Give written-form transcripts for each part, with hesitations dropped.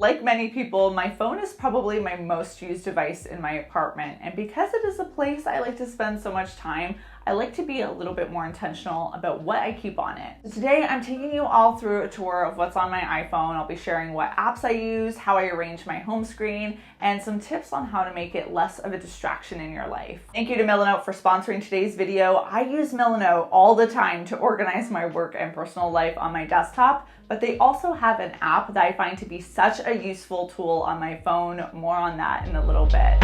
Like many people, my phone is probably my most used device in my apartment, and because it is a place I like to spend so much time, I like to be a little bit more intentional about what I keep on it. So today I'm taking you all through a tour of what's on my iPhone. I'll be sharing what apps I use, how I arrange my home screen, and some tips on how to make it less of a distraction in your life. Thank you to Milanote for sponsoring today's video. I use Milanote all the time to organize my work and personal life on my desktop, but they also have an app that I find to be such a useful tool on my phone. More on that in a little bit.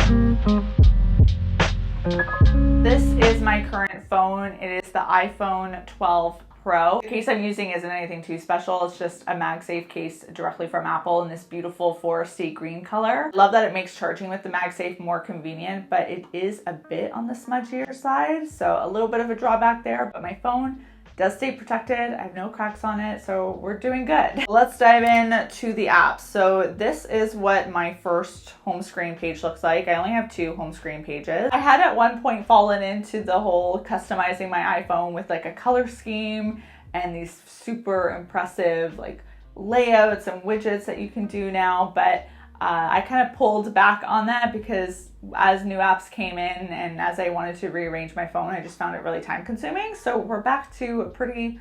This is my current phone. It is the iPhone 12 Pro. The case I'm using isn't anything too special. It's just a MagSafe case directly from Apple in this beautiful foresty green color. Love that it makes charging with the MagSafe more convenient, but it is a bit on the smudgier side, so a little bit of a drawback there, but my phone does stay protected. I have no cracks on it, so we're doing good. Let's dive in to the apps. So this is what my first home screen page looks like. I only have 2 home screen pages. I had at one point fallen into the whole customizing my iPhone with like a color scheme and these super impressive like layouts and widgets that you can do now, but I kind of pulled back on that because as new apps came in and as I wanted to rearrange my phone, I just found it really time consuming. So we're back to a pretty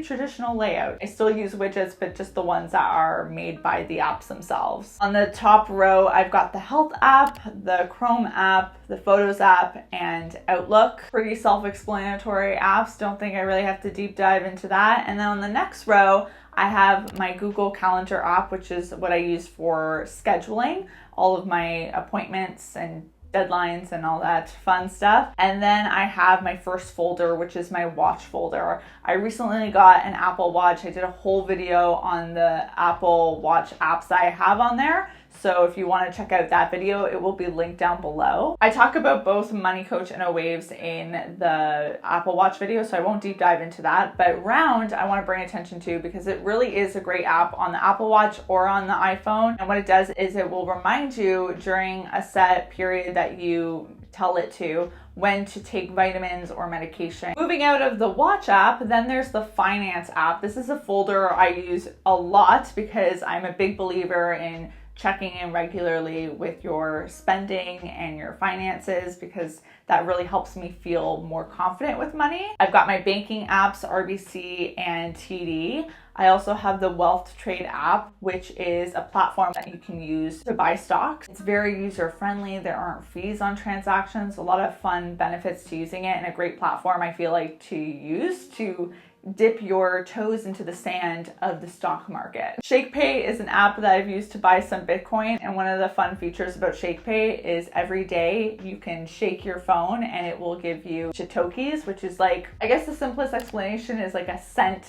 traditional layout. I still use widgets, but just the ones that are made by the apps themselves. On the top row, I've got the Health app, the Chrome app, the Photos app, and Outlook. Pretty self-explanatory apps. Don't think I really have to deep dive into that. And then on the next row, I have my Google Calendar app, which is what I use for scheduling all of my appointments and deadlines and all that fun stuff. And then I have my first folder, which is my watch folder. I recently got an Apple Watch. I did a whole video on the Apple Watch apps that I have on there. So if you want to check out that video, it will be linked down below. I talk about both Money Coach and Waves in the Apple Watch video, so I won't deep dive into that. But Round, I want to bring attention to because it really is a great app on the Apple Watch or on the iPhone. And what it does is it will remind you during a set period that you tell it to when to take vitamins or medication. Moving out of the Watch app, then there's the Finance app. This is a folder I use a lot because I'm a big believer in checking in regularly with your spending and your finances because that really helps me feel more confident with money. I've got my banking apps, RBC and TD. I also have the Wealth Trade app, which is a platform that you can use to buy stocks. It's very user-friendly. There aren't fees on transactions, a lot of fun benefits to using it, and a great platform I feel like to use to dip your toes into the sand of the stock market. ShakePay is an app that I've used to buy some Bitcoin, and one of the fun features about ShakePay is every day you can shake your phone and it will give you Shatokis, which is like, I guess the simplest explanation is like a cent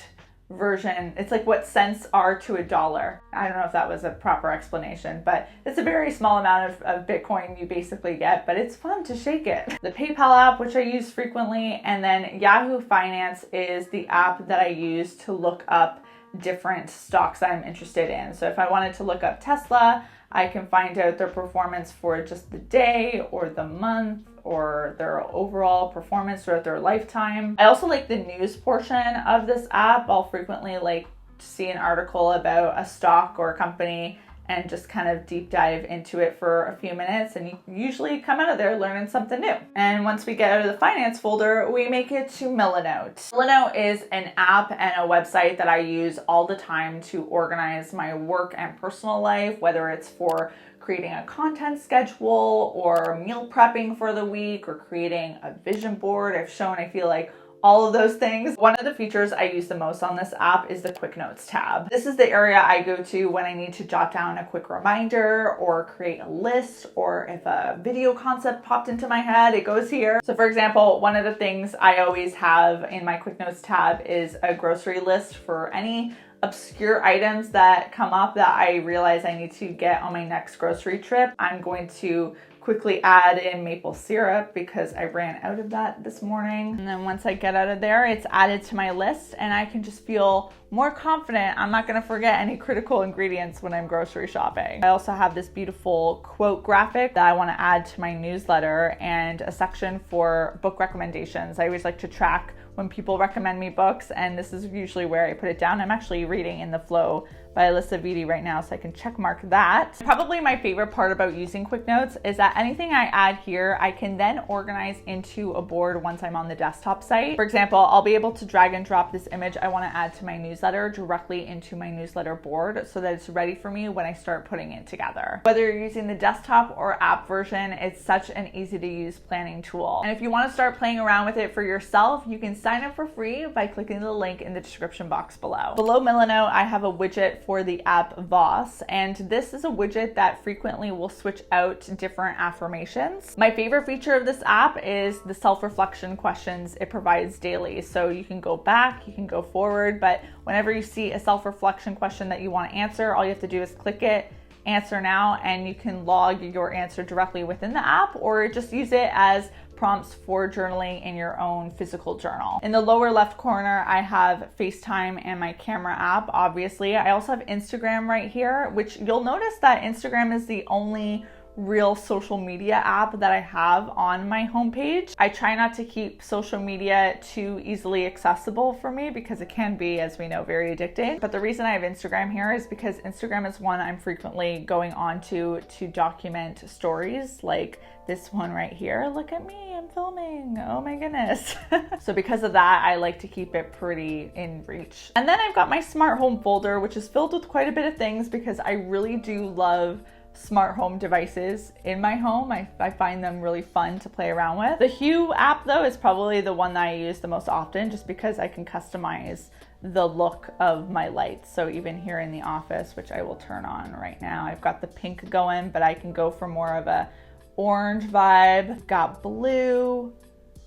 version. It's like what cents are to $1. I don't know if that was a proper explanation, but it's a very small amount of Bitcoin you basically get, but it's fun to shake it. The PayPal app, which I use frequently, and then Yahoo Finance is the app that I use to look up different stocks I'm interested in. So if I wanted to look up Tesla, I can find out their performance for just the day or the month or their overall performance throughout their lifetime. I also like the news portion of this app. I'll frequently like see an article about a stock or a company and just kind of deep dive into it for a few minutes, and you usually come out of there learning something new. And once we get out of the finance folder, we make it to Milanote. Milanote is an app and a website that I use all the time to organize my work and personal life, whether it's for creating a content schedule or meal prepping for the week or creating a vision board. I've shown, I feel like, all of those things. One of the features I use the most on this app is the Quick Notes tab. This is the area I go to when I need to jot down a quick reminder or create a list, or if a video concept popped into my head, it goes here. So for example, one of the things I always have in my Quick Notes tab is a grocery list for any obscure items that come up that I realize I need to get on my next grocery trip. I'm going to quickly add in maple syrup because I ran out of that this morning. And then once I get out of there, it's added to my list and I can just feel more confident I'm not gonna forget any critical ingredients when I'm grocery shopping. I also have this beautiful quote graphic that I wanna add to my newsletter and a section for book recommendations. I always like to track when people recommend me books, and this is usually where I put it down. I'm actually reading in the flow by Alyssa Vitti right now, so I can check mark that. Probably my favorite part about using Quick Notes is that anything I add here, I can then organize into a board once I'm on the desktop site. For example, I'll be able to drag and drop this image I want to add to my newsletter directly into my newsletter board so that it's ready for me when I start putting it together. Whether you're using the desktop or app version, it's such an easy to use planning tool. And if you want to start playing around with it for yourself, you can sign up for free by clicking the link in the description box below. Below Milanote, I have a widget for the app Voss, and this is a widget that frequently will switch out different affirmations. My favorite feature of this app is the self-reflection questions it provides daily. So you can go back, you can go forward, but whenever you see a self-reflection question that you want to answer, all you have to do is click it, answer now, and you can log your answer directly within the app or just use it as prompts for journaling in your own physical journal. In the lower left corner, I have FaceTime and my camera app, obviously. I also have Instagram right here, which you'll notice that Instagram is the only real social media app that I have on my homepage. I try not to keep social media too easily accessible for me because it can be, as we know, very addicting. But the reason I have Instagram here is because Instagram is one I'm frequently going on to document stories like this one right here. Look at me, I'm filming. Oh my goodness. So because of that, I like to keep it pretty in reach. And then I've got my smart home folder, which is filled with quite a bit of things because I really do love smart home devices in my home. I find them really fun to play around with. The Hue app though is probably the one that I use the most often just because I can customize the look of my lights. So even here in the office, which I will turn on right now, I've got the pink going, but I can go for more of a orange vibe. Got blue,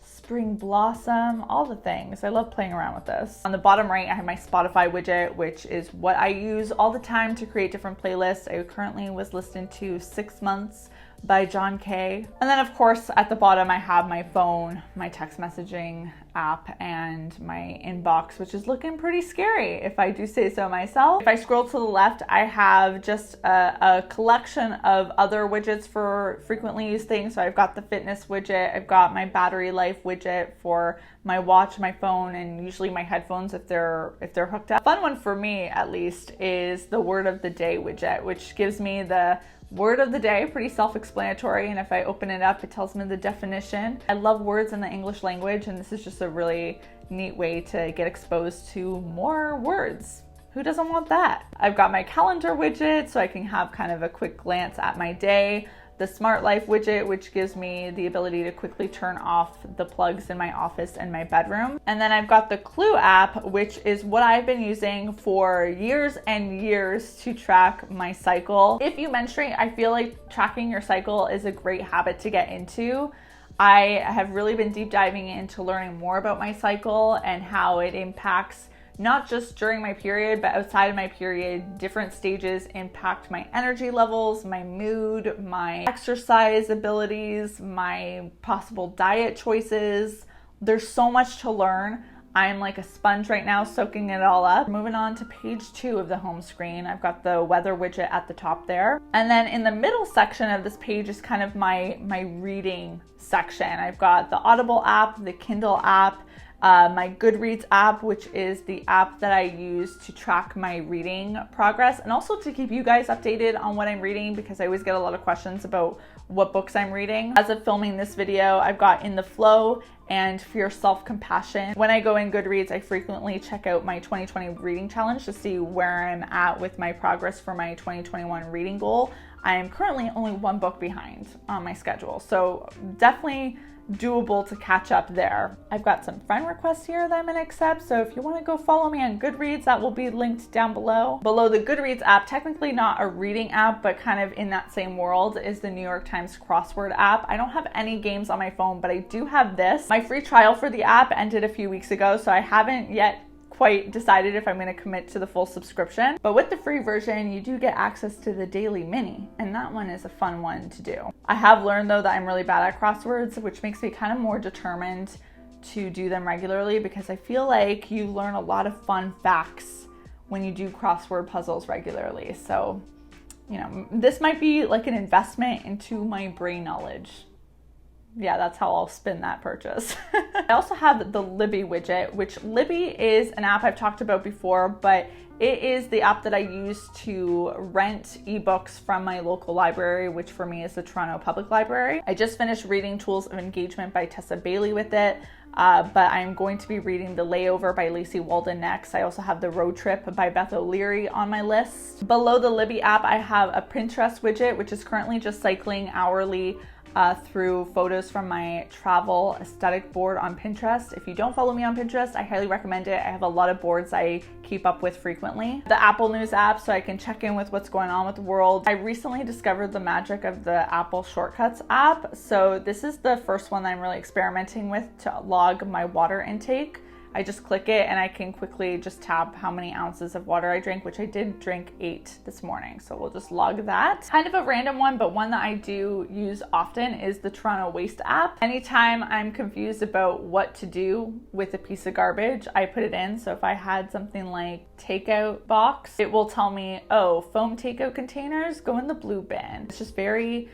spring blossom, all the things. I love playing around with this. On the bottom right, I have my Spotify widget, which is what I use all the time to create different playlists. I currently was listening to 6 Months by John Kay. And then of course at the bottom I have my phone, my text messaging app, and my inbox, which is looking pretty scary if I do say so myself. If I scroll to the left, I have just a collection of other widgets for frequently used things. So I've got the fitness widget, I've got my battery life widget for my watch, my phone, and usually my headphones if they're hooked up. Fun one for me at least is the word of the day widget, which gives me the word of the day, pretty self-explanatory, and if I open it up, it tells me the definition. I love words in the English language, and this is just a really neat way to get exposed to more words. Who doesn't want that? I've got my calendar widget, so I can have kind of a quick glance at my day. The Smart Life widget, which gives me the ability to quickly turn off the plugs in my office and my bedroom. And then I've got the Clue app, which is what I've been using for years and years to track my cycle. If you menstruate, I feel like tracking your cycle is a great habit to get into. I have really been deep diving into learning more about my cycle and how it impacts not just during my period, but outside of my period. Different stages impact my energy levels, my mood, my exercise abilities, my possible diet choices. There's so much to learn. I'm like a sponge right now, soaking it all up. Moving on to page 2 of the home screen, I've got the weather widget at the top there. And then in the middle section of this page is kind of my reading section. I've got the Audible app, the Kindle app, my Goodreads app, which is the app that I use to track my reading progress and also to keep you guys updated on what I'm reading, because I always get a lot of questions about what books I'm reading. As of filming this video, I've got In the Flow and Fierce Self-Compassion. When I go in Goodreads, I frequently check out my 2020 reading challenge to see where I'm at with my progress for my 2021 reading goal. I am currently only 1 book behind on my schedule, so definitely doable to catch up there. I've got some friend requests here that I'm gonna accept, so if you want to go follow me on Goodreads, that will be linked down below. Below the Goodreads app, technically not a reading app, but kind of in that same world, is the New York Times crossword app. I don't have any games on my phone, but I do have this. My free trial for the app ended a few weeks ago, so I haven't yet quite decided if I'm going to commit to the full subscription. But with the free version, you do get access to the daily mini, and that one is a fun one to do. I have learned though that I'm really bad at crosswords, which makes me kind of more determined to do them regularly, because I feel like you learn a lot of fun facts when you do crossword puzzles regularly. So, you know, this might be like an investment into my brain knowledge. yeah, that's how I'll spin that purchase. I also have the Libby widget, which Libby is an app I've talked about before, but it is the app that I use to rent ebooks from my local library, which for me is the Toronto Public Library. I just finished reading Tools of Engagement by Tessa Bailey with it, but I'm going to be reading The Layover by Lacey Walden next. I also have The Road Trip by Beth O'Leary on my list. Below the Libby app, I have a Pinterest widget, which is currently just cycling hourly through photos from my travel aesthetic board on Pinterest. If you don't follow me on Pinterest, I highly recommend it. I have a lot of boards I keep up with frequently. The Apple News app, so I can check in with what's going on with the world. I recently discovered the magic of the Apple Shortcuts app. So this is the first one that I'm really experimenting with to log my water intake. I just click it and I can quickly just tab how many ounces of water I drank, which I did drink 8 this morning. So we'll just log that. Kind of a random one, but one that I do use often is the Toronto Waste app. Anytime I'm confused about what to do with a piece of garbage, I put it in. So if I had something like takeout box, it will tell me, oh, foam takeout containers go in the blue bin. It's just very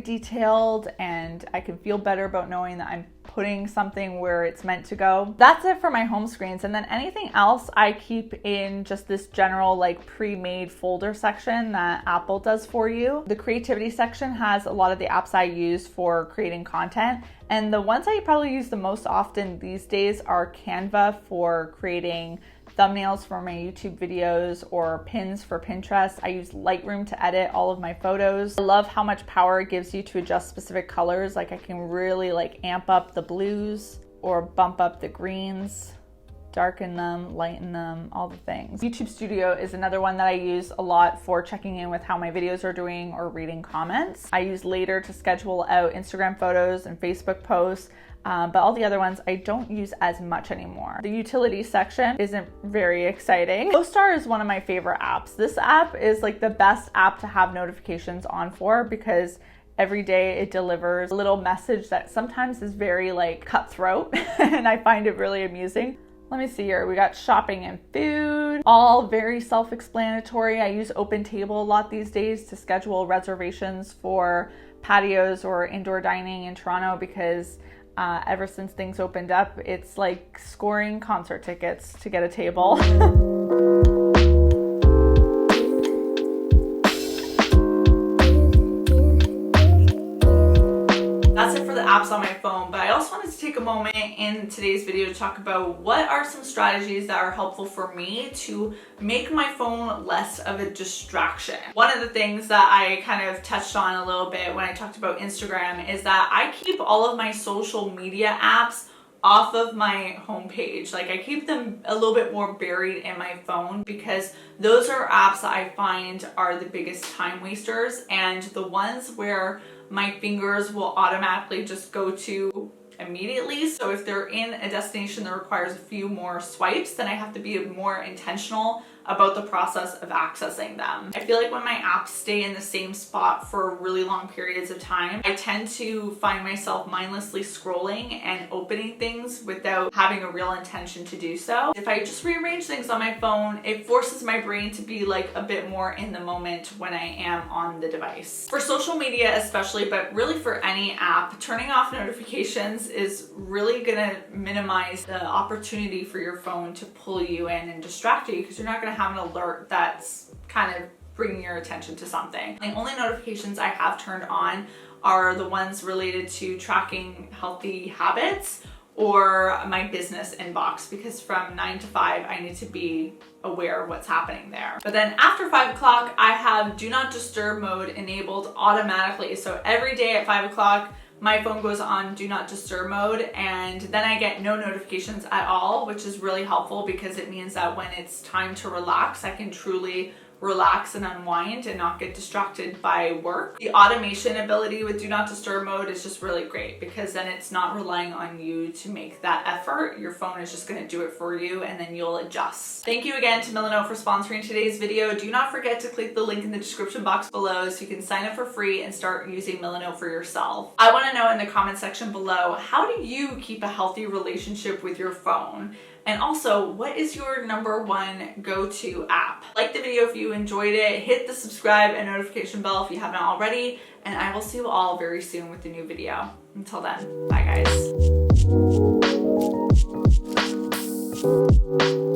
detailed, and I can feel better about knowing that I'm putting something where it's meant to go. That's it for my home screens. And then anything else I keep in just this general like pre-made folder section that Apple does for you. The creativity section has a lot of the apps I use for creating content. And the ones I probably use the most often these days are Canva for creating thumbnails for my YouTube videos or pins for Pinterest. I use Lightroom to edit all of my photos. I love how much power it gives you to adjust specific colors. Like I can really like amp up the blues or bump up the greens, darken them, lighten them, all the things. YouTube Studio is another one that I use a lot for checking in with how my videos are doing or reading comments. I use Later to schedule out Instagram photos and Facebook posts. But all the other ones I don't use as much anymore. The utility section isn't very exciting. CoStar is one of my favorite apps. This app is like the best app to have notifications on for because every day it delivers a little message that sometimes is very like cutthroat and I find it really amusing. Let me see here. We got shopping and food, all very self-explanatory. I use OpenTable a lot these days to schedule reservations for patios or indoor dining in Toronto because ever since things opened up, it's like scoring concert tickets to get a table. That's it for the apps on my phone, but I also wanted to take a moment in today's video to talk about what are some strategies that are helpful for me to make my phone less of a distraction. One of the things that I kind of touched on a little bit when I talked about Instagram is that I keep all of my social media apps off of my homepage. Like I keep them a little bit more buried in my phone because those are apps that I find are the biggest time wasters and the ones where my fingers will automatically just go to immediately. So if they're in a destination that requires a few more swipes, then I have to be more intentional about the process of accessing them. I feel like when my apps stay in the same spot for really long periods of time, I tend to find myself mindlessly scrolling and opening things without having a real intention to do so. If I just rearrange things on my phone, it forces my brain to be like a bit more in the moment when I am on the device. For social media especially, but really for any app, turning off notifications is really gonna minimize the opportunity for your phone to pull you in and distract you because you're not gonna have an alert that's kind of bringing your attention to something. The only notifications I have turned on are the ones related to tracking healthy habits or my business inbox because from 9 to 5 I need to be aware of what's happening there. But then after 5 o'clock I have do not disturb mode enabled automatically. So every day at 5 o'clock my phone goes on do not disturb mode and then I get no notifications at all, which is really helpful because it means that when it's time to relax, I can truly relax and unwind and not get distracted by work. The automation ability with do not disturb mode is just really great because then it's not relying on you to make that effort. Your phone is just going to do it for you and then you'll adjust. Thank you again to Milanote for sponsoring today's video. Do not forget to click the link in the description box below so you can sign up for free and start using Milanote for yourself. I want to know in the comment section below, how do you keep a healthy relationship with your phone? And also, what is your #1 go-to app? Like the video if you enjoyed it, hit the subscribe and notification bell if you haven't already, and I will see you all very soon with a new video. Until then, bye guys.